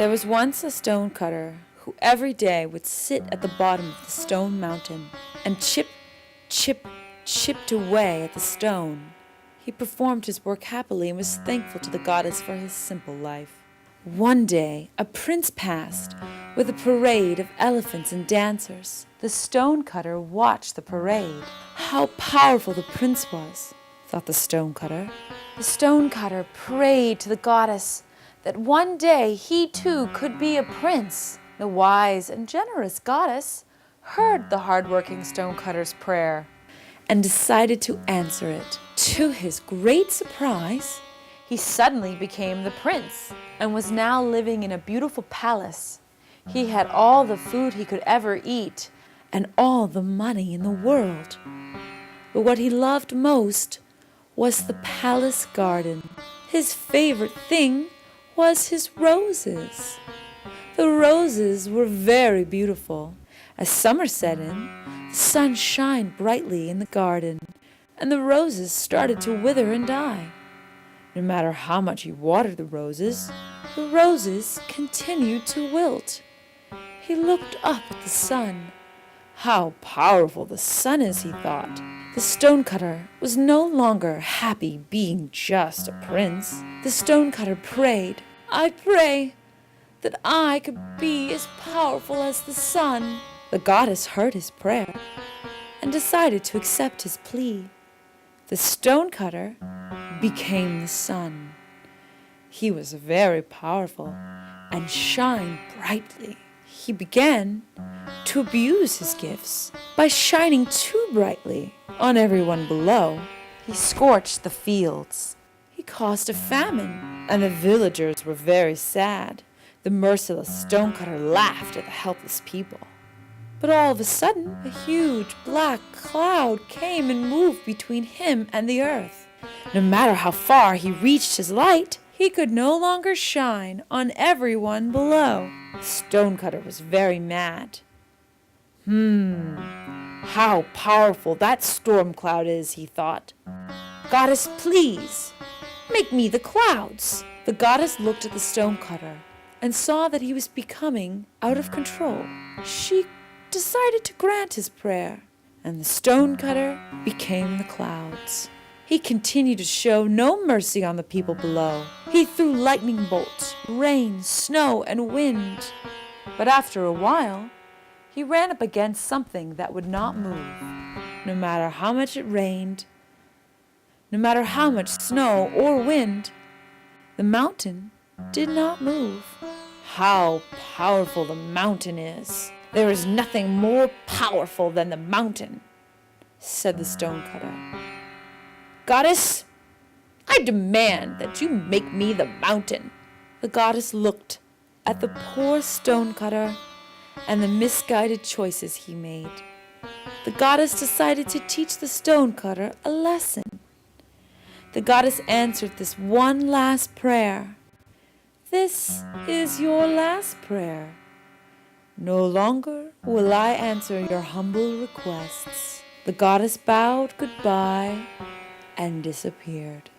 There was once a stone cutter who every day would sit at the bottom of the stone mountain and chipped away at the stone. He performed his work happily and was thankful to the goddess for his simple life. One day, a prince passed with a parade of elephants and dancers. The stone cutter watched the parade. How powerful the prince was, thought the stone cutter. The stone cutter prayed to the goddess that one day he too could be a prince. The wise and generous goddess heard the hard-working stone cutter's prayer and decided to answer it. To his great surprise, he suddenly became the prince and was now living in a beautiful palace. He had all the food he could ever eat and all the money in the world. But what he loved most was the palace garden. His favorite thing was his roses. The roses were very beautiful. As summer set in, the sun shined brightly in the garden, and the roses started to wither and die. No matter how much he watered the roses continued to wilt. He looked up at the sun. How powerful the sun is, he thought. The stonecutter was no longer happy being just a prince. The stonecutter prayed, "I pray that I could be as powerful as the sun." The goddess heard his prayer and decided to accept his plea. The stonecutter became the sun. He was very powerful and shined brightly. He began to abuse his gifts by shining too brightly on everyone below. He scorched the fields. He caused a famine, and the villagers were very sad. The merciless stonecutter laughed at the helpless people. But all of a sudden, a huge black cloud came and moved between him and the earth. No matter how far he reached his light, he could no longer shine on everyone below. The stonecutter was very mad. How powerful that storm cloud is, he thought. "Goddess, please, make me the clouds." The goddess looked at the stonecutter and saw that he was becoming out of control. She decided to grant his prayer, and the stonecutter became the clouds. He continued to show no mercy on the people below. He threw lightning bolts, rain, snow, and wind. But after a while, he ran up against something that would not move. No matter how much it rained, no matter how much snow or wind, the mountain did not move. How powerful the mountain is! "There is nothing more powerful than the mountain," said the stonecutter. "Goddess, I demand that you make me the mountain." The goddess looked at the poor stonecutter and the misguided choices he made. The goddess decided to teach the stonecutter a lesson. The goddess answered this one last prayer. "This is your last prayer. No longer will I answer your humble requests." The goddess bowed goodbye and disappeared.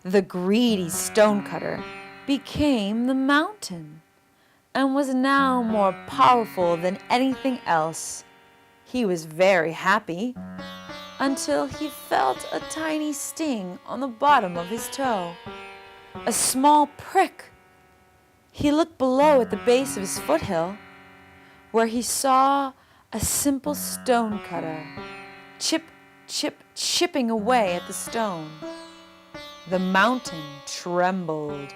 The greedy stonecutter became the mountain and was now more powerful than anything else. He was very happy until he felt a tiny sting on the bottom of his toe. A small prick. He looked below at the base of his foothill, where he saw a simple stonecutter chipping away at the stone. The mountain trembled.